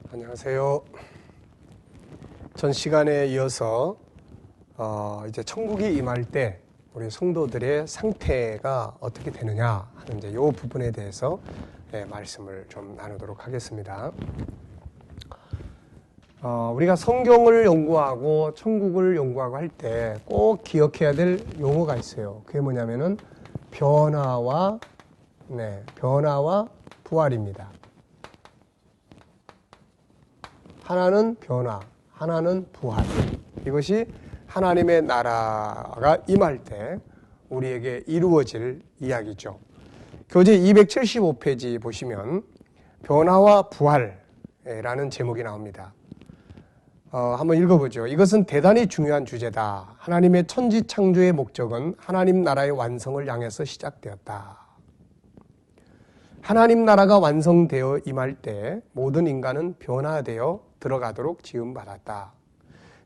안녕하세요. 전 시간에 이어서 이제 천국이 임할 때 우리 성도들의 상태가 어떻게 되느냐 하는 이제 이 부분에 대해서 말씀을 좀 나누도록 하겠습니다. 우리가 성경을 연구하고 천국을 연구하고 할 때 꼭 기억해야 될 용어가 있어요. 그게 뭐냐면은 변화와 부활입니다. 하나는 변화, 하나는 부활. 이것이 하나님의 나라가 임할 때 우리에게 이루어질 이야기죠. 교재 275페이지 보시면 변화와 부활이라는 제목이 나옵니다. 한번 읽어보죠. 이것은 대단히 중요한 주제다. 하나님의 천지 창조의 목적은 하나님 나라의 완성을 향해서 시작되었다. 하나님 나라가 완성되어 임할 때 모든 인간은 변화되어 들어가도록 지음받았다.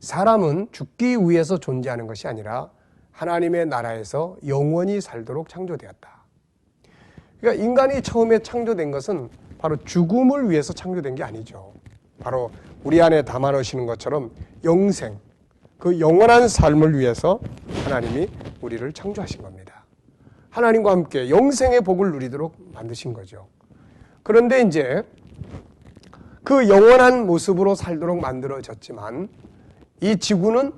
사람은 죽기 위해서 존재하는 것이 아니라 하나님의 나라에서 영원히 살도록 창조되었다. 그러니까 인간이 처음에 창조된 것은 바로 죽음을 위해서 창조된 게 아니죠. 바로 우리 안에 담아 놓으시는 것처럼 영생, 그 영원한 삶을 위해서 하나님이 우리를 창조하신 겁니다. 하나님과 함께 영생의 복을 누리도록 만드신 거죠. 그런데 이제 그 영원한 모습으로 살도록 만들어졌지만 이 지구는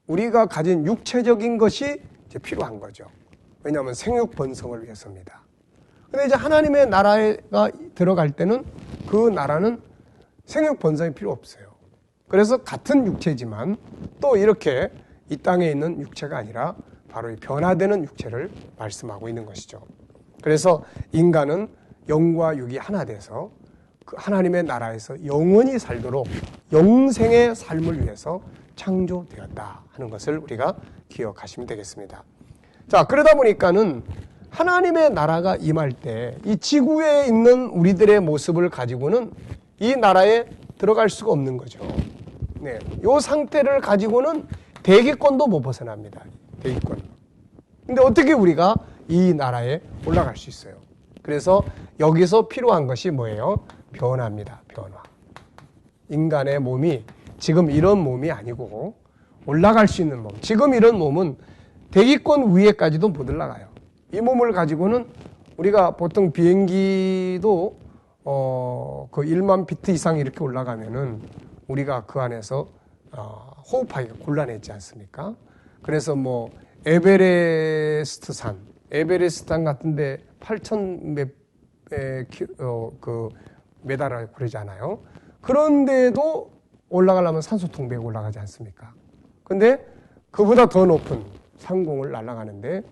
우리가 가진 육체적인 것이 이제 필요한 거죠. 왜냐하면 생육 번성을 위해서입니다. 그런데 이제 하나님의 나라가 들어갈 때는 그 나라는 생육 번성이 필요 없어요. 그래서 같은 육체지만 또 이렇게 이 땅에 있는 육체가 아니라 바로 이 변화되는 육체를 말씀하고 있는 것이죠. 그래서 인간은 영과 육이 하나 돼서 그 하나님의 나라에서 영원히 살도록 영생의 삶을 위해서 창조되었다 하는 것을 우리가 기억하시면 되겠습니다. 자, 그러다 보니까는 하나님의 나라가 임할 때 이 지구에 있는 우리들의 모습을 가지고는 이 나라에 들어갈 수가 없는 거죠. 네, 이 상태를 가지고는 대기권도 못 벗어납니다. 대기권. 근데 어떻게 우리가 이 나라에 올라갈 수 있어요? 그래서 여기서 필요한 것이 뭐예요? 변화입니다. 변화. 인간의 몸이 지금 이런 몸이 아니고 올라갈 수 있는 몸. 지금 이런 몸은 대기권 위에까지도 못 올라가요. 이 몸을 가지고는 우리가 보통 비행기도 그 1만 피트 이상 이렇게 올라가면은 우리가 그 안에서 호흡하기가 곤란했지 않습니까? 그래서 뭐 에베레스트 산 같은데 8,000 그 메달을 그러지 않아요. 그런데도 올라가려면 산소통 메고 올라가지 않습니까? 근데 그보다 더 높은 상공을 날아가는데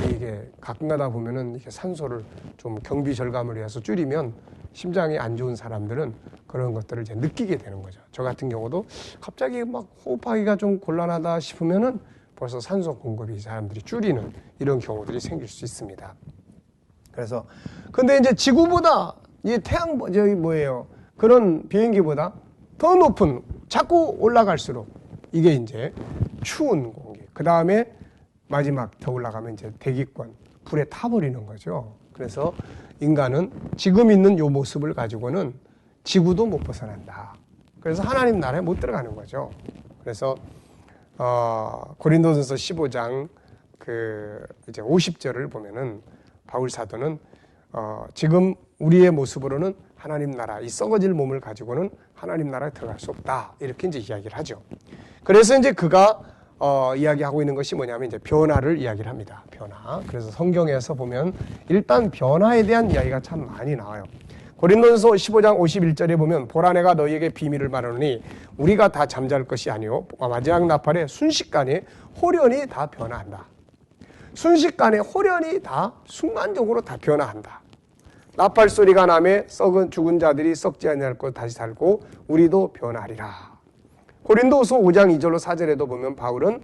이게 가끔가다 보면은 이게 산소를 좀 경비 절감을 위해서 줄이면 심장이 안 좋은 사람들은 그런 것들을 이제 느끼게 되는 거죠. 저 같은 경우도 갑자기 막 호흡하기가 좀 곤란하다 싶으면은 벌써 산소 공급이 사람들이 줄이는 이런 경우들이 생길 수 있습니다. 그래서 근데 이제 지구보다 이 태양 저기 뭐예요? 그런 비행기보다 더 높은 자꾸 올라갈수록 이게 이제 추운 공기. 그 다음에 마지막 더 올라가면 이제 대기권 불에 타버리는 거죠. 그래서 인간은 지금 있는 이 모습을 가지고는 지구도 못 벗어난다. 그래서 하나님 나라에 못 들어가는 거죠. 그래서 고린도전서 15장 그 이제 50절을 보면은 바울 사도는 지금 우리의 모습으로는 하나님 나라, 이 썩어질 몸을 가지고는 하나님 나라에 들어갈 수 없다. 이렇게 이제 이야기를 하죠. 그래서 이제 그가 이야기하고 있는 것이 뭐냐면 이제 변화를 이야기를 합니다. 변화. 그래서 성경에서 보면 일단 변화에 대한 이야기가 참 많이 나와요. 고린도전서 15장 51절에 보면 보라 내가 너희에게 비밀을 말하노니 우리가 다 잠잘 것이 아니요 마지막 나팔에 순식간에 호련히 다 변화한다. 순식간에 호련히 다 순간적으로 다 변화한다. 나팔 소리가 나매 썩은 죽은 자들이 썩지 아니하고 다시 살고 우리도 변하리라. 고린도후서 5장 2절로 4절에도 보면 바울은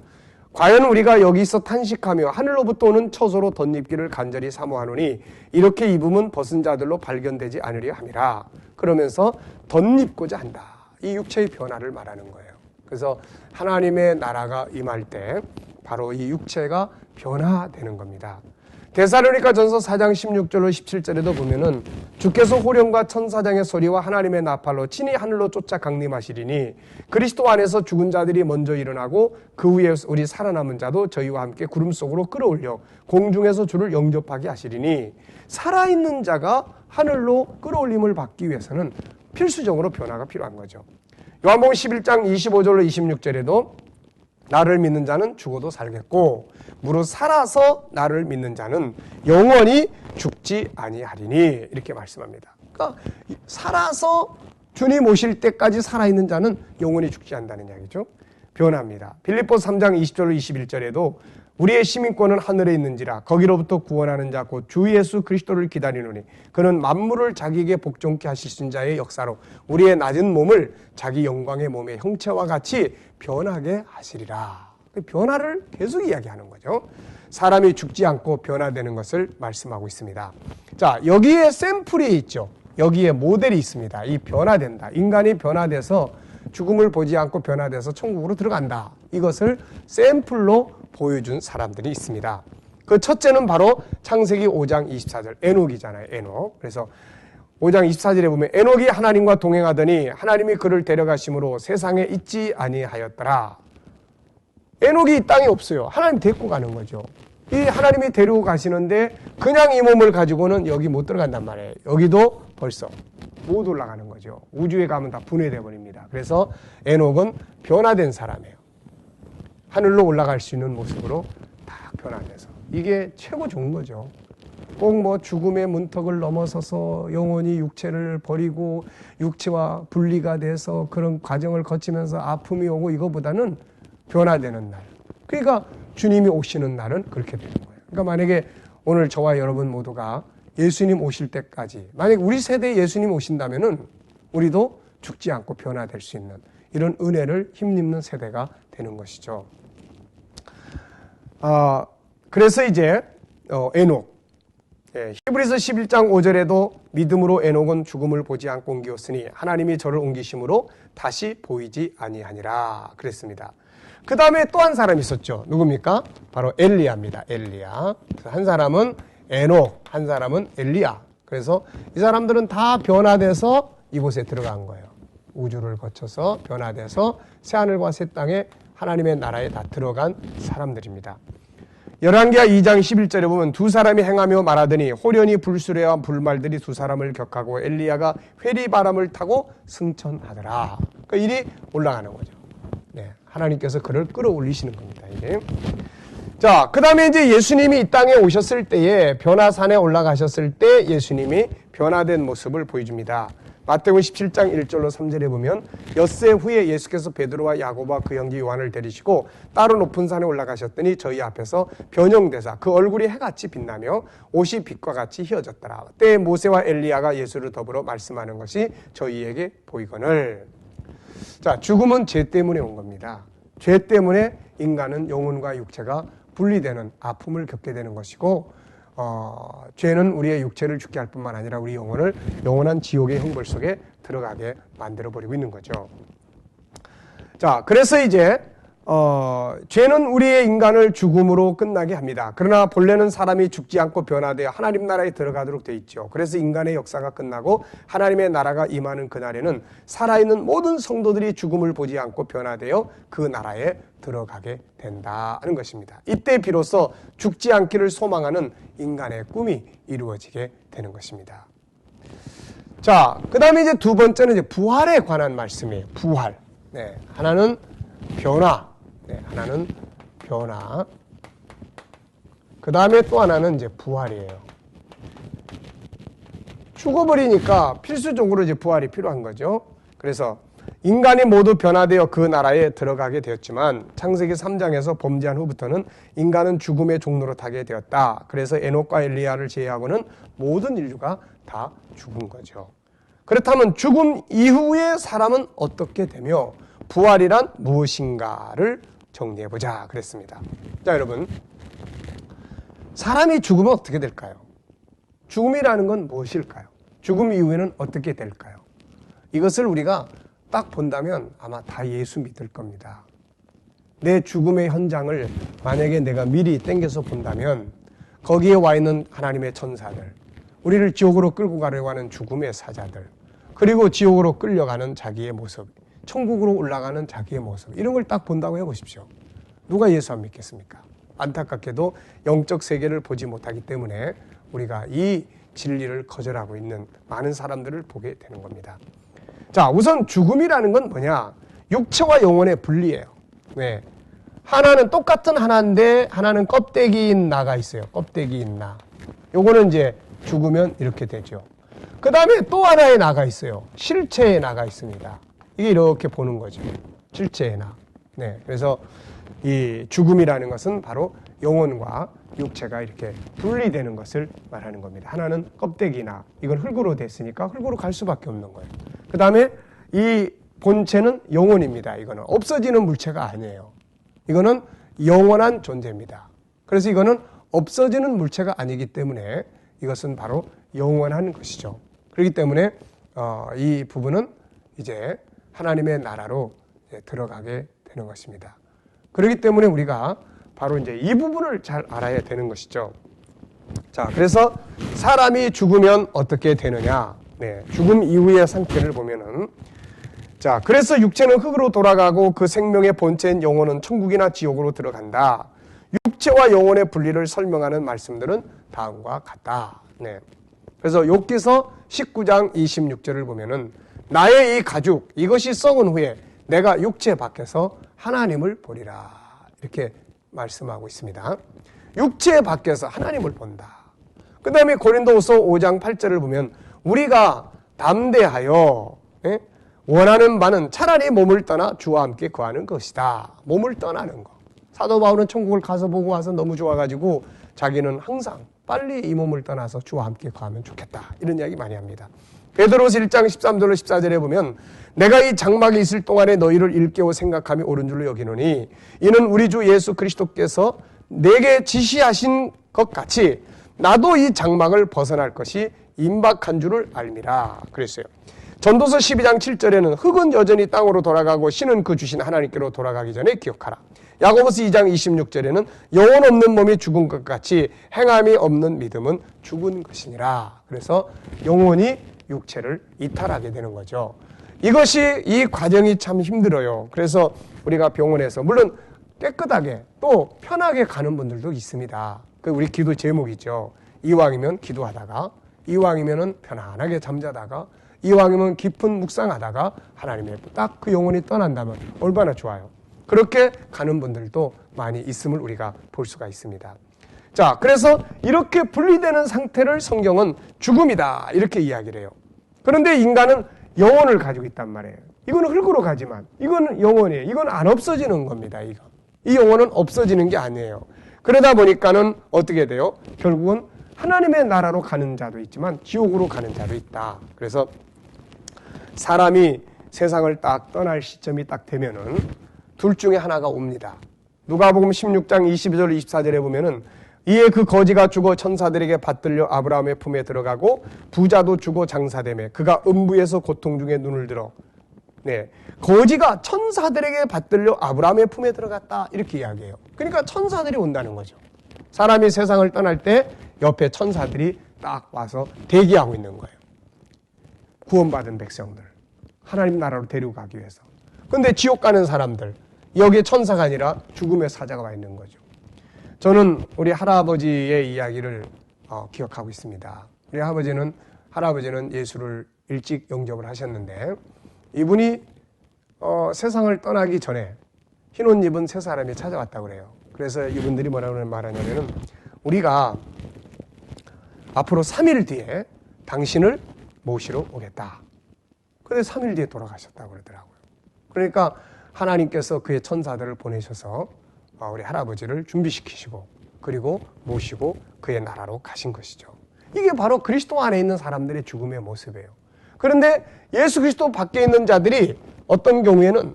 과연 우리가 여기서 탄식하며 하늘로부터 오는 처소로 덧입기를 간절히 사모하노니 이렇게 입으면 벗은 자들로 발견되지 않으려 함이라. 그러면서 덧입고자 한다. 이 육체의 변화를 말하는 거예요. 그래서 하나님의 나라가 임할 때 바로 이 육체가 변화되는 겁니다. 데살로니가 전서 4장 16절로 17절에도 보면은 주께서 호령과 천사장의 소리와 하나님의 나팔로 친히 하늘로 쫓아 강림하시리니 그리스도 안에서 죽은 자들이 먼저 일어나고 그 후에 우리 살아남은 자도 저희와 함께 구름 속으로 끌어올려 공중에서 주를 영접하게 하시리니 살아있는 자가 하늘로 끌어올림을 받기 위해서는 필수적으로 변화가 필요한 거죠. 요한복음 11장 25절로 26절에도 나를 믿는 자는 죽어도 살겠고 무릇 살아서 나를 믿는 자는 영원히 죽지 아니하리니 이렇게 말씀합니다. 그러니까 살아서 주님 오실 때까지 살아있는 자는 영원히 죽지 않는다는 이야기죠. 변합니다. 빌립보서 3장 20절로 21절에도 우리의 시민권은 하늘에 있는지라 거기로부터 구원하는 자 곧 주 예수 그리스도를 기다리노니 그는 만물을 자기에게 복종케 하시신 자의 역사로 우리의 낮은 몸을 자기 영광의 몸의 형체와 같이 변하게 하시리라. 변화를 계속 이야기하는 거죠. 사람이 죽지 않고 변화되는 것을 말씀하고 있습니다. 자, 여기에 샘플이 있죠. 여기에 모델이 있습니다. 이 변화된다. 인간이 변화돼서 죽음을 보지 않고 변화돼서 천국으로 들어간다. 이것을 샘플로 보여준 사람들이 있습니다. 그 첫째는 바로 창세기 5장 24절 에녹이잖아요. 에녹. 그래서 5장 24절에 보면 에녹이 하나님과 동행하더니 하나님이 그를 데려가심으로 세상에 있지 아니하였더라. 에녹이 이 땅에 없어요. 하나님 데리고 가는 거죠. 이 하나님이 데리고 가시는데 그냥 이 몸을 가지고는 여기 못 들어간단 말이에요. 여기도 벌써 못 올라가는 거죠. 우주에 가면 다 분해돼 버립니다. 그래서 에녹은 변화된 사람이에요. 하늘로 올라갈 수 있는 모습으로 딱 변화돼서 이게 최고 좋은 거죠. 꼭 뭐 죽음의 문턱을 넘어서서 영원히 육체를 버리고 육체와 분리가 돼서 그런 과정을 거치면서 아픔이 오고 이거보다는 변화되는 날. 그러니까 주님이 오시는 날은 그렇게 되는 거예요. 그러니까 만약에 오늘 저와 여러분 모두가 예수님 오실 때까지 만약 우리 세대에 예수님 오신다면은 우리도 죽지 않고 변화될 수 있는 이런 은혜를 힘입는 세대가 되는 것이죠. 그래서 이제 에녹 히브리서 11장 5절에도 믿음으로 에녹은 죽음을 보지 않고 옮기었으니 하나님이 저를 옮기심으로 다시 보이지 아니하니라 그랬습니다. 그 다음에 또 한 사람이 있었죠. 누굽니까? 바로 엘리야입니다. 엘리야. 한 사람은 에녹, 한 사람은 엘리야. 그래서 이 사람들은 다 변화돼서 이곳에 들어간 거예요. 우주를 거쳐서 변화돼서 새하늘과 새 땅에 하나님의 나라에 다 들어간 사람들입니다. 열왕기하 2장 11절에 보면 두 사람이 행하며 말하더니 호련히 불수레와 불말들이 두 사람을 격하고 엘리야가 회리바람을 타고 승천하더라. 그러니까 일이 올라가는 거죠. 네, 하나님께서 그를 끌어올리시는 겁니다. 이게. 자, 그 다음에 이제 예수님이 이 땅에 오셨을 때에 변화산에 올라가셨을 때 예수님이 변화된 모습을 보여줍니다. 마태복음 17장 1절로 3절에 보면 엿새 후에 예수께서 베드로와 야고보와 그 형제 요한을 데리시고 따로 높은 산에 올라가셨더니 저희 앞에서 변형되사 그 얼굴이 해같이 빛나며 옷이 빛과 같이 휘어졌더라. 때에 모세와 엘리야가 예수를 더불어 말씀하는 것이 저희에게 보이거늘. 자, 죽음은 죄 때문에 온 겁니다. 죄 때문에 인간은 영혼과 육체가 분리되는 아픔을 겪게 되는 것이고 죄는 우리의 육체를 죽게 할 뿐만 아니라 우리 영혼을 영원한 지옥의 형벌 속에 들어가게 만들어버리고 있는 거죠. 자, 그래서 이제 죄는 우리의 인간을 죽음으로 끝나게 합니다. 그러나 본래는 사람이 죽지 않고 변화되어 하나님 나라에 들어가도록 돼 있죠. 그래서 인간의 역사가 끝나고 하나님의 나라가 임하는 그날에는 살아있는 모든 성도들이 죽음을 보지 않고 변화되어 그 나라에 들어가게 된다는 것입니다. 이때 비로소 죽지 않기를 소망하는 인간의 꿈이 이루어지게 되는 것입니다. 자, 그 다음에 이제 두 번째는 이제 부활에 관한 말씀이에요. 부활. 네, 하나는 변화. 네, 하나는 변화. 그 다음에 또 하나는 이제 부활이에요. 죽어버리니까 필수적으로 이제 부활이 필요한 거죠. 그래서 인간이 모두 변화되어 그 나라에 들어가게 되었지만 창세기 3장에서 범죄한 후부터는 인간은 죽음의 종로로 타게 되었다. 그래서 에녹과 엘리야를 제외하고는 모든 인류가 다 죽은 거죠. 그렇다면 죽음 이후의 사람은 어떻게 되며 부활이란 무엇인가를 정리해보자 그랬습니다. 자, 여러분, 사람이 죽으면 어떻게 될까요? 죽음이라는 건 무엇일까요? 죽음 이후에는 어떻게 될까요? 이것을 우리가 딱 본다면 아마 다 예수 믿을 겁니다. 내 죽음의 현장을 만약에 내가 미리 땡겨서 본다면 거기에 와 있는 하나님의 천사들, 우리를 지옥으로 끌고 가려고 하는 죽음의 사자들, 그리고 지옥으로 끌려가는 자기의 모습, 천국으로 올라가는 자기의 모습, 이런 걸 딱 본다고 해보십시오. 누가 예수 안 믿겠습니까? 안타깝게도 영적 세계를 보지 못하기 때문에 우리가 이 진리를 거절하고 있는 많은 사람들을 보게 되는 겁니다. 자, 우선 죽음이라는 건 뭐냐? 육체와 영혼의 분리예요. 네. 하나는 똑같은 하나인데 하나는 껍데기인 나가 있어요. 껍데기인 나. 요거는 이제 죽으면 이렇게 되죠. 그 다음에 또 하나의 나가 있어요. 실체의 나가 있습니다. 이게 이렇게 보는 거죠. 실체의 나. 네. 그래서 이 죽음이라는 것은 바로 영혼과 육체가 이렇게 분리되는 것을 말하는 겁니다. 하나는 껍데기나, 이건 흙으로 됐으니까 흙으로 갈 수밖에 없는 거예요. 그 다음에 이 본체는 영혼입니다. 이거는 없어지는 물체가 아니에요. 이거는 영원한 존재입니다. 그래서 이거는 없어지는 물체가 아니기 때문에 이것은 바로 영원한 것이죠. 그렇기 때문에 이 부분은 이제 하나님의 나라로 이제 들어가게 되는 것입니다. 그렇기 때문에 우리가 바로 이제 이 부분을 잘 알아야 되는 것이죠. 자, 그래서 사람이 죽으면 어떻게 되느냐? 네, 죽음 이후의 상태를 보면은, 자, 그래서 육체는 흙으로 돌아가고 그 생명의 본체인 영혼은 천국이나 지옥으로 들어간다. 육체와 영혼의 분리를 설명하는 말씀들은 다음과 같다. 네. 그래서 욥기서 19장 26절을 보면은 나의 이 가죽 이것이 썩은 후에 내가 육체 밖에서 하나님을 보리라. 이렇게 말씀하고 있습니다. 육체 밖에서 하나님을 본다. 그 다음에 고린도후서 5장 8절을 보면 우리가 담대하여 원하는 바는 차라리 몸을 떠나 주와 함께 거하는 것이다. 몸을 떠나는 거. 사도 바울은 천국을 가서 보고 와서 너무 좋아가지고 자기는 항상 빨리 이 몸을 떠나서 주와 함께 거하면 좋겠다. 이런 이야기 많이 합니다. 베드로서 1장 13절로 14절에 보면 내가 이 장막에 있을 동안에 너희를 일깨워 생각함이 옳은 줄로 여기노니 이는 우리 주 예수 그리스도께서 내게 지시하신 것 같이 나도 이 장막을 벗어날 것이 임박한 줄을 알미라 그랬어요. 전도서 12장 7절에는 흙은 여전히 땅으로 돌아가고 신은 그 주신 하나님께로 돌아가기 전에 기억하라. 야고보서 2장 26절에는 영혼 없는 몸이 죽은 것 같이 행함이 없는 믿음은 죽은 것이니라. 그래서 영혼이 육체를 이탈하게 되는 거죠. 이것이 이 과정이 참 힘들어요. 그래서 우리가 병원에서 물론 깨끗하게 또 편하게 가는 분들도 있습니다. 그 우리 기도 제목이죠. 이왕이면 기도하다가, 이왕이면은 편안하게 잠자다가, 이왕이면 깊은 묵상하다가 하나님의 딱 그 영혼이 떠난다면 얼마나 좋아요. 그렇게 가는 분들도 많이 있음을 우리가 볼 수가 있습니다. 자, 그래서 이렇게 분리되는 상태를 성경은 죽음이다 이렇게 이야기를 해요. 그런데 인간은 영혼을 가지고 있단 말이에요. 이거는 흙으로 가지만 이거는 영혼이에요. 이건 안 없어지는 겁니다. 이 영혼은 없어지는 게 아니에요. 그러다 보니까는 어떻게 돼요? 결국은 하나님의 나라로 가는 자도 있지만 지옥으로 가는 자도 있다. 그래서 사람이 세상을 딱 떠날 시점이 딱 되면은 둘 중에 하나가 옵니다. 누가복음 16장 22절 24절에 보면은 이에 그 거지가 죽어 천사들에게 받들려 아브라함의 품에 들어가고 부자도 죽어 장사되매 그가 음부에서 고통 중에 눈을 들어 거지가 천사들에게 받들려 아브라함의 품에 들어갔다 이렇게 이야기해요. 그러니까 천사들이 온다는 거죠. 사람이 세상을 떠날 때 옆에 천사들이 딱 와서 대기하고 있는 거예요. 구원받은 백성들 하나님 나라로 데리고 가기 위해서. 그런데 지옥 가는 사람들 여기에 천사가 아니라 죽음의 사자가 와 있는 거죠. 저는 우리 할아버지의 이야기를 기억하고 있습니다. 우리 할아버지는 예수를 일찍 영접을 하셨는데 이분이 세상을 떠나기 전에 흰 옷 입은 세 사람이 찾아왔다고 그래요. 그래서 이분들이 뭐라고 말하냐면은 우리가 앞으로 3일 뒤에 당신을 모시러 오겠다. 그런데 3일 뒤에 돌아가셨다고 그러더라고요. 그러니까 하나님께서 그의 천사들을 보내셔서 우리 할아버지를 준비시키시고 그리고 모시고 그의 나라로 가신 것이죠. 이게 바로 그리스도 안에 있는 사람들의 죽음의 모습이에요. 그런데 예수 그리스도 밖에 있는 자들이 어떤 경우에는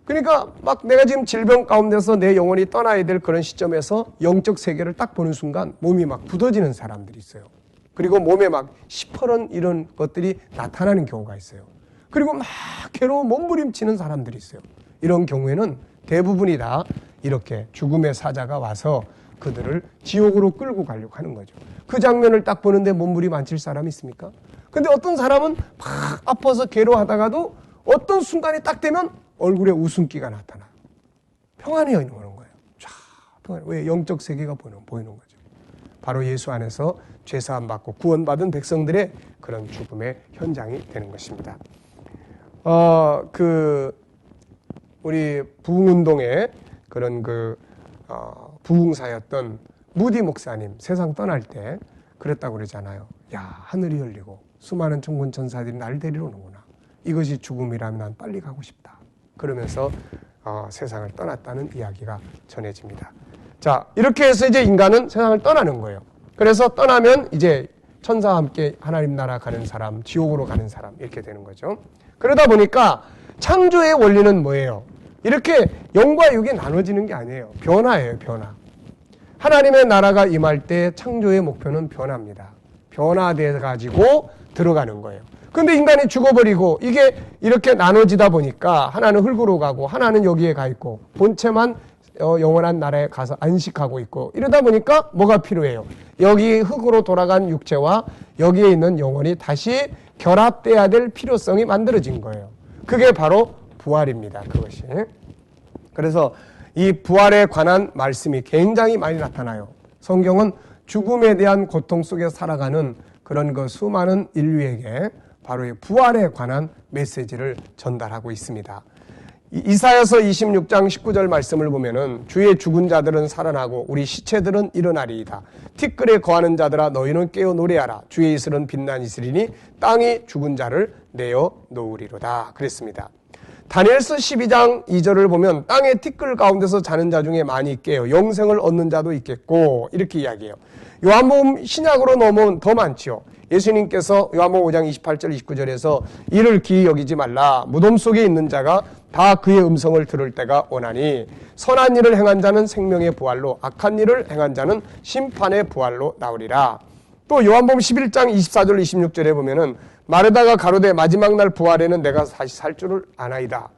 그러니까 막 내가 지금 질병 가운데서 내 영혼이 떠나야 될 그런 시점에서 영적 세계를 딱 보는 순간 몸이 막 굳어지는 사람들이 있어요. 그리고 몸에 막 시퍼런 이런 것들이 나타나는 경우가 있어요. 그리고 막 괴로워 몸부림치는 사람들이 있어요. 이런 경우에는 대부분이 다 이렇게 죽음의 사자가 와서 그들을 지옥으로 끌고 가려고 하는 거죠. 그 장면을 딱 보는데 몸부림앉힐 사람이 있습니까? 근데 어떤 사람은 막 아파서 괴로워하다가도 어떤 순간이 딱 되면 얼굴에 웃음기가 나타나요. 평안해 있는 거예요. 쫙 평안해. 왜? 영적 세계가 보이는 거죠. 바로 예수 안에서 죄사함 받고 구원받은 백성들의 그런 죽음의 현장이 되는 것입니다. 우리 부흥운동의 그런 부흥사였던 무디 목사님 세상 떠날 때 그랬다고 그러잖아요. 야, 하늘이 열리고 수많은 천군 천사들이 날 데리러 오는구나. 이것이 죽음이라면 난 빨리 가고 싶다. 그러면서 세상을 떠났다는 이야기가 전해집니다. 자, 이렇게 해서 이제 인간은 세상을 떠나는 거예요. 그래서 떠나면 이제 천사와 함께 하나님 나라 가는 사람, 지옥으로 가는 사람 이렇게 되는 거죠. 그러다 보니까 창조의 원리는 뭐예요? 이렇게 영과 육이 나눠지는 게 아니에요. 변화예요, 변화. 하나님의 나라가 임할 때 창조의 목표는 변화입니다. 변화돼 가지고 들어가는 거예요. 근데 인간이 죽어버리고 이게 이렇게 나눠지다 보니까 하나는 흙으로 가고 하나는 여기에 가 있고 본체만 영원한 나라에 가서 안식하고 있고 이러다 보니까 뭐가 필요해요? 여기 흙으로 돌아간 육체와 여기에 있는 영혼이 다시 결합돼야 될 필요성이 만들어진 거예요. 그게 바로 부활입니다. 그것이. 그래서 이 부활에 관한 말씀이 굉장히 많이 나타나요. 성경은 죽음에 대한 고통 속에 살아가는 그런 수많은 인류에게 바로 이 부활에 관한 메시지를 전달하고 있습니다. 이사야서 26장 19절 말씀을 보면은 주의 죽은 자들은 살아나고 우리 시체들은 일어나리이다. 티끌에 거하는 자들아 너희는 깨어 노래하라. 주의 이슬은 빛난 이슬이니 땅이 죽은 자를 내어 놓으리로다. 그랬습니다. 다니엘서 12장 2절을 보면 땅의 티끌 가운데서 자는 자 중에 많이 깨어 영생을 얻는 자도 있겠고 이렇게 이야기해요. 요한복음 신약으로 넘어오면 더 많지요. 예수님께서 요한복음 5장 28절 29절에서 이를 기이 여기지 말라. 무덤 속에 있는 자가 다 그의 음성을 들을 때가 오나니 선한 일을 행한 자는 생명의 부활로 악한 일을 행한 자는 심판의 부활로 나오리라. 또 요한복음 11장 24절 26절에 보면은 마르다가 가로되 마지막 날 부활에는 내가 다시 살 줄을 아나이다.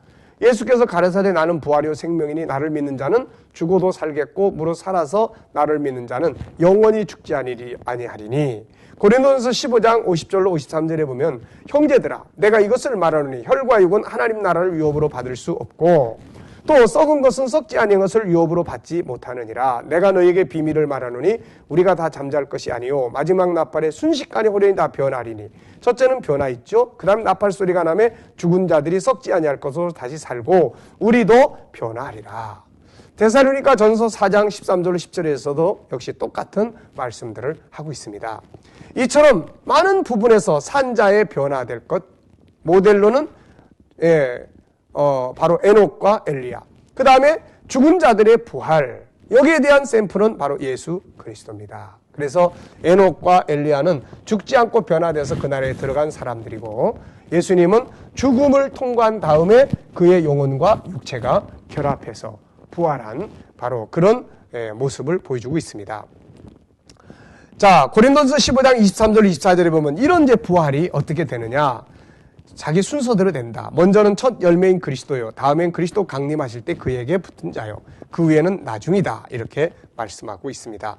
예수께서 가라사대 나는 부활이요 생명이니 나를 믿는 자는 죽어도 살겠고 무릇 살아서 나를 믿는 자는 영원히 죽지 아니하리니. 고린도전서 15장 50절로 53절에 보면 형제들아 내가 이것을 말하노니 혈과 육은 하나님 나라를 유업으로 받을 수 없고 또 썩은 것은 썩지 아니한 것을 유업으로 받지 못하느니라. 내가 너에게 비밀을 말하노니 우리가 다 잠잘 것이 아니요 마지막 나팔에 순식간에 호련히 다 변하리니. 첫째는 변화 있죠. 그 다음 나팔 소리가 나매 죽은 자들이 썩지 아니할 것으로 다시 살고 우리도 변화하리라. 데살로니가 전서 4장 13절 10절에서도 역시 똑같은 말씀들을 하고 있습니다. 이처럼 많은 부분에서 산자의 변화될 것, 모델로는 바로 에녹과 엘리야. 그 다음에 죽은 자들의 부활. 여기에 대한 샘플은 바로 예수 그리스도입니다. 그래서 에녹과 엘리야는 죽지 않고 변화돼서 그 나라에 들어간 사람들이고 예수님은 죽음을 통과한 다음에 그의 영혼과 육체가 결합해서 부활한 바로 그런 모습을 보여주고 있습니다. 자, 고린도전서 15장 23절 24절에 보면 이런 이제 부활이 어떻게 되느냐? 자기 순서대로 된다. 먼저는 첫 열매인 그리스도요. 다음엔 그리스도 강림하실 때 그에게 붙은 자요. 그 위에는 나중이다. 이렇게 말씀하고 있습니다.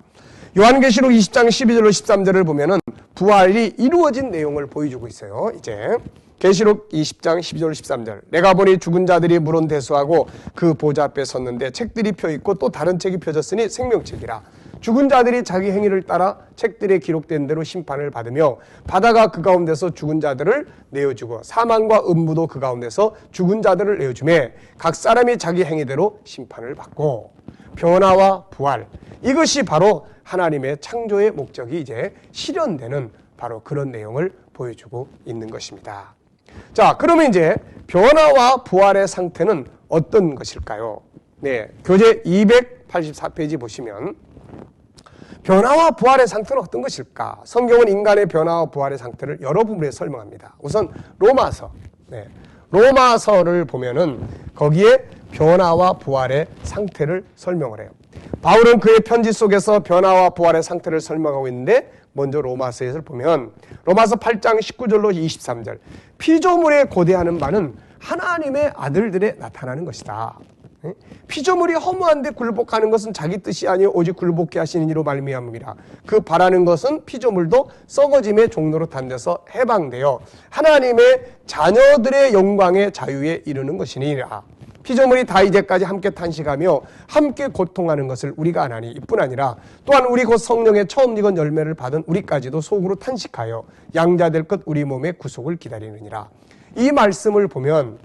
요한계시록 20장 12절로 13절을 보면은 부활이 이루어진 내용을 보여주고 있어요. 이제 계시록 20장 12절 13절 내가 보니 죽은 자들이 물은 대수하고 그 보좌 앞에 섰는데 책들이 펴있고 또 다른 책이 펴졌으니 생명책이라. 죽은 자들이 자기 행위를 따라 책들에 기록된 대로 심판을 받으며 바다가 그 가운데서 죽은 자들을 내어주고 사망과 음부도 그 가운데서 죽은 자들을 내어주며 각 사람이 자기 행위대로 심판을 받고. 변화와 부활, 이것이 바로 하나님의 창조의 목적이 이제 실현되는 바로 그런 내용을 보여주고 있는 것입니다. 자, 그러면 이제 변화와 부활의 상태는 어떤 것일까요? 네, 교재 284페이지 보시면 변화와 부활의 상태는 어떤 것일까? 성경은 인간의 변화와 부활의 상태를 여러 부분에 설명합니다. 우선 로마서, 로마서를 보면은 거기에 변화와 부활의 상태를 설명을 해요. 바울은 그의 편지 속에서 변화와 부활의 상태를 설명하고 있는데 먼저 로마서에서 보면 로마서 8장 19절로 23절 피조물에 고대하는 바는 하나님의 아들들에 나타나는 것이다. 피조물이 허무한데 굴복하는 것은 자기 뜻이 아니요 오직 굴복케 하시는 이로 말미암음이라. 그 바라는 것은 피조물도 썩어짐의 종로로 단돼서 해방되어 하나님의 자녀들의 영광의 자유에 이르는 것이니라. 피조물이 다 이제까지 함께 탄식하며 함께 고통하는 것을 우리가 아나니 이뿐 아니라 또한 우리 곧 성령의 처음 익은 열매를 받은 우리까지도 속으로 탄식하여 양자될 것 우리 몸의 구속을 기다리느니라. 이 말씀을 보면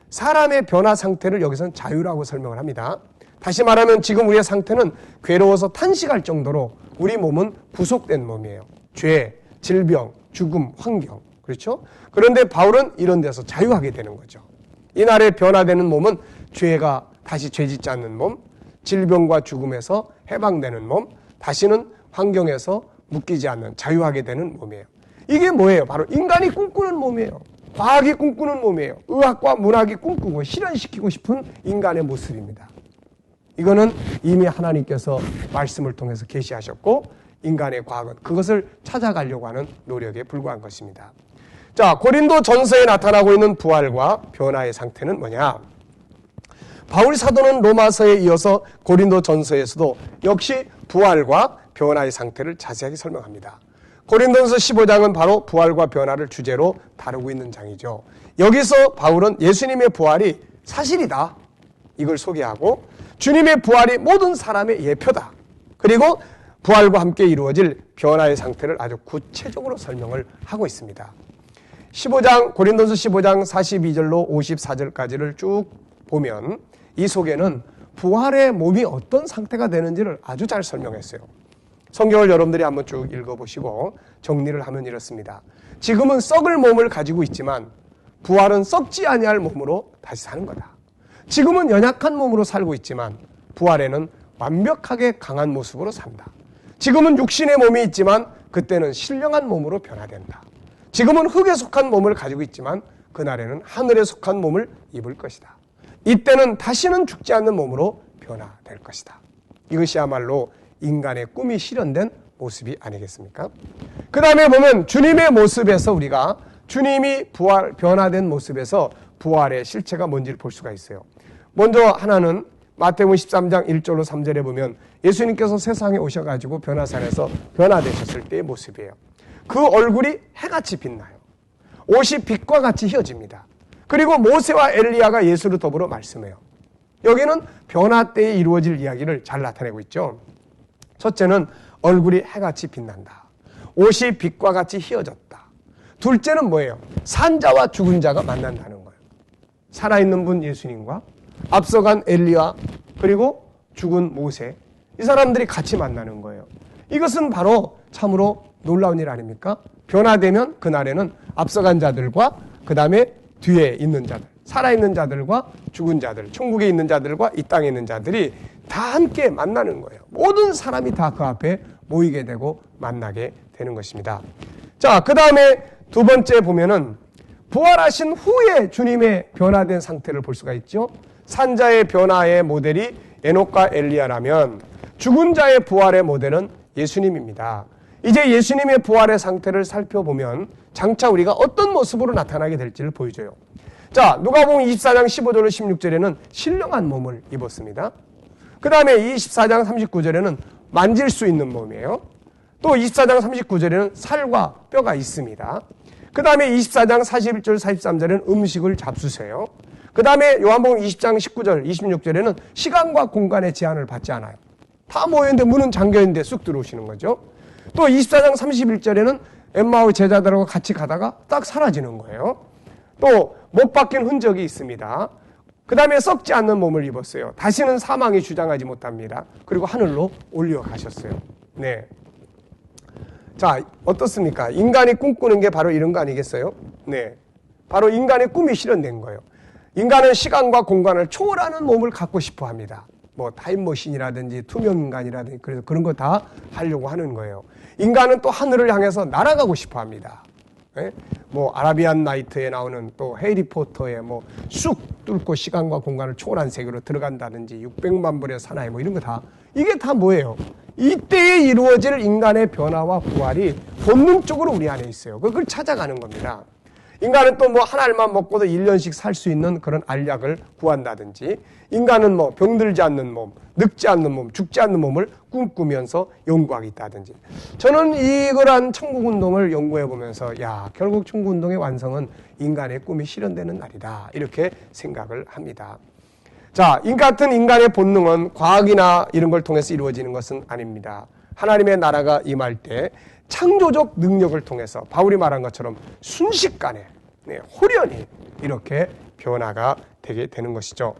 사람의 변화 상태를 여기서는 자유라고 설명을 합니다. 다시 말하면 지금 우리의 상태는 괴로워서 탄식할 정도로 우리 몸은 구속된 몸이에요. 죄, 질병, 죽음, 환경. 그렇죠? 그런데 바울은 이런 데서 자유하게 되는 거죠. 이날에 변화되는 몸은 죄가 다시 죄짓지 않는 몸, 질병과 죽음에서 해방되는 몸, 다시는 환경에서 묶이지 않는 자유하게 되는 몸이에요. 이게 뭐예요? 바로 인간이 꿈꾸는 몸이에요. 과학이 꿈꾸는 몸이에요. 의학과 문학이 꿈꾸고 실현시키고 싶은 인간의 모습입니다. 이거는 이미 하나님께서 말씀을 통해서 계시하셨고 인간의 과학은 그것을 찾아가려고 하는 노력에 불과한 것입니다. 자, 고린도 전서에 나타나고 있는 부활과 변화의 상태는 뭐냐? 바울 사도는 로마서에 이어서 고린도 전서에서도 역시 부활과 변화의 상태를 자세하게 설명합니다. 고린도전서 15장은 바로 부활과 변화를 주제로 다루고 있는 장이죠. 여기서 바울은 예수님의 부활이 사실이다, 이걸 소개하고 주님의 부활이 모든 사람의 예표다, 그리고 부활과 함께 이루어질 변화의 상태를 아주 구체적으로 설명을 하고 있습니다. 15장, 고린도전서 15장 42절로 54절까지를 쭉 보면 이 속에는 부활의 몸이 어떤 상태가 되는지를 아주 잘 설명했어요. 성경을 여러분들이 한번 쭉 읽어보시고 정리를 하면 이렇습니다. 지금은 썩을 몸을 가지고 있지만 부활은 썩지 아니할 몸으로 다시 사는 거다. 지금은 연약한 몸으로 살고 있지만 부활에는 완벽하게 강한 모습으로 산다. 지금은 육신의 몸이 있지만 그때는 신령한 몸으로 변화된다. 지금은 흙에 속한 몸을 가지고 있지만 그날에는 하늘에 속한 몸을 입을 것이다. 이때는 다시는 죽지 않는 몸으로 변화될 것이다. 이것이야말로 인간의 꿈이 실현된 모습이 아니겠습니까? 그 다음에 보면 주님의 모습에서 우리가 주님이 변화된 모습에서 부활의 실체가 뭔지를 볼 수가 있어요. 먼저 하나는 마태복음 13장 1절로 3절에 보면 예수님께서 세상에 오셔가지고 변화산에서 변화되셨을 때의 모습이에요. 그 얼굴이 해같이 빛나요. 옷이 빛과 같이 휘어집니다. 그리고 모세와 엘리야가 예수를 더불어 말씀해요. 여기는 변화 때에 이루어질 이야기를 잘 나타내고 있죠. 첫째는 얼굴이 해같이 빛난다. 옷이 빛과 같이 휘어졌다. 둘째는 뭐예요? 산자와 죽은 자가 만난다는 거예요. 살아있는 분 예수님과 앞서간 엘리야 그리고 죽은 모세, 이 사람들이 같이 만나는 거예요. 이것은 바로 참으로 놀라운 일 아닙니까? 변화되면 그날에는 앞서간 자들과 그 다음에 뒤에 있는 자들, 살아있는 자들과 죽은 자들, 천국에 있는 자들과 이 땅에 있는 자들이 다 함께 만나는 거예요. 모든 사람이 다 그 앞에 모이게 되고 만나게 되는 것입니다. 자, 그 다음에 두 번째 보면은 부활하신 후에 주님의 변화된 상태를 볼 수가 있죠. 산자의 변화의 모델이 에녹과 엘리야라면 죽은 자의 부활의 모델은 예수님입니다. 이제 예수님의 부활의 상태를 살펴보면 장차 우리가 어떤 모습으로 나타나게 될지를 보여줘요. 자, 누가복음 24장 15절로 16절에는 신령한 몸을 입었습니다. 그 다음에 24장 39절에는 만질 수 있는 몸이에요. 또 24장 39절에는 살과 뼈가 있습니다. 그 다음에 24장 41절 43절에는 음식을 잡수세요. 그 다음에 요한복음 20장 19절 26절에는 시간과 공간의 제한을 받지 않아요. 다 모였는데 문은 잠겨있는데 쑥 들어오시는 거죠. 또 24장 31절에는 엠마오 제자들하고 같이 가다가 딱 사라지는 거예요. 또 못 박힌 흔적이 있습니다. 그 다음에 썩지 않는 몸을 입었어요. 다시는 사망이 주장하지 못합니다. 그리고 하늘로 올려가셨어요. 네. 자, 어떻습니까? 인간이 꿈꾸는 게 바로 이런 거 아니겠어요? 네. 바로 인간의 꿈이 실현된 거예요. 인간은 시간과 공간을 초월하는 몸을 갖고 싶어 합니다. 뭐 타임머신이라든지 투명인간이라든지 그래서 그런 거 다 하려고 하는 거예요. 인간은 또 하늘을 향해서 날아가고 싶어 합니다. 네? 뭐 아라비안 나이트에 나오는 또 해리포터에 뭐 쑥 뚫고 시간과 공간을 초월한 세계로 들어간다든지 600만 불의 사나이 뭐 이런 거 다 이게 다 뭐예요? 이때에 이루어질 인간의 변화와 부활이 본능적으로 우리 안에 있어요. 그걸 찾아가는 겁니다. 인간은 또 뭐 한 알만 먹고도 1년씩 살 수 있는 그런 알약을 구한다든지, 인간은 뭐 병들지 않는 몸, 늙지 않는 몸, 죽지 않는 몸을 꿈꾸면서 연구하겠다든지. 저는 이거란 천국운동을 연구해 보면서 결국 천국운동의 완성은 인간의 꿈이 실현되는 날이다, 이렇게 생각을 합니다. 자, 같은 인간의 본능은 과학이나 이런 걸 통해서 이루어지는 것은 아닙니다. 하나님의 나라가 임할 때 창조적 능력을 통해서 바울이 말한 것처럼 순식간에, 호련히 이렇게 변화가 되게 되는 것이죠.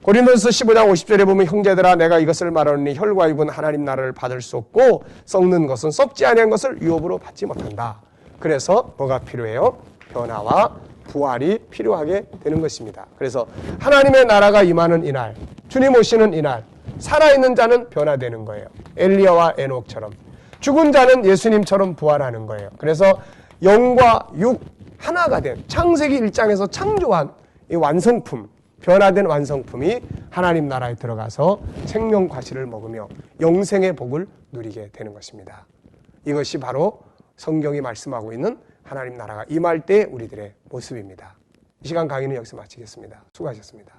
고린도서 15장 50절에 보면 형제들아 내가 이것을 말하노니 혈과 육은 하나님 나라를 받을 수 없고 썩는 것은 썩지 아니한 것을 유업으로 받지 못한다. 그래서 뭐가 필요해요? 변화와 부활이 필요하게 되는 것입니다. 그래서 하나님의 나라가 임하는 이날, 주님 오시는 이날, 살아있는 자는 변화되는 거예요. 엘리야와 에녹처럼. 죽은 자는 예수님처럼 부활하는 거예요. 그래서 영과 육 하나가 된, 창세기 1장에서 창조한 이 완성품, 변화된 완성품이 하나님 나라에 들어가서 생명 과실을 먹으며 영생의 복을 누리게 되는 것입니다. 이것이 바로 성경이 말씀하고 있는 하나님 나라가 임할 때 우리들의 모습입니다. 이 시간 강의는 여기서 마치겠습니다. 수고하셨습니다.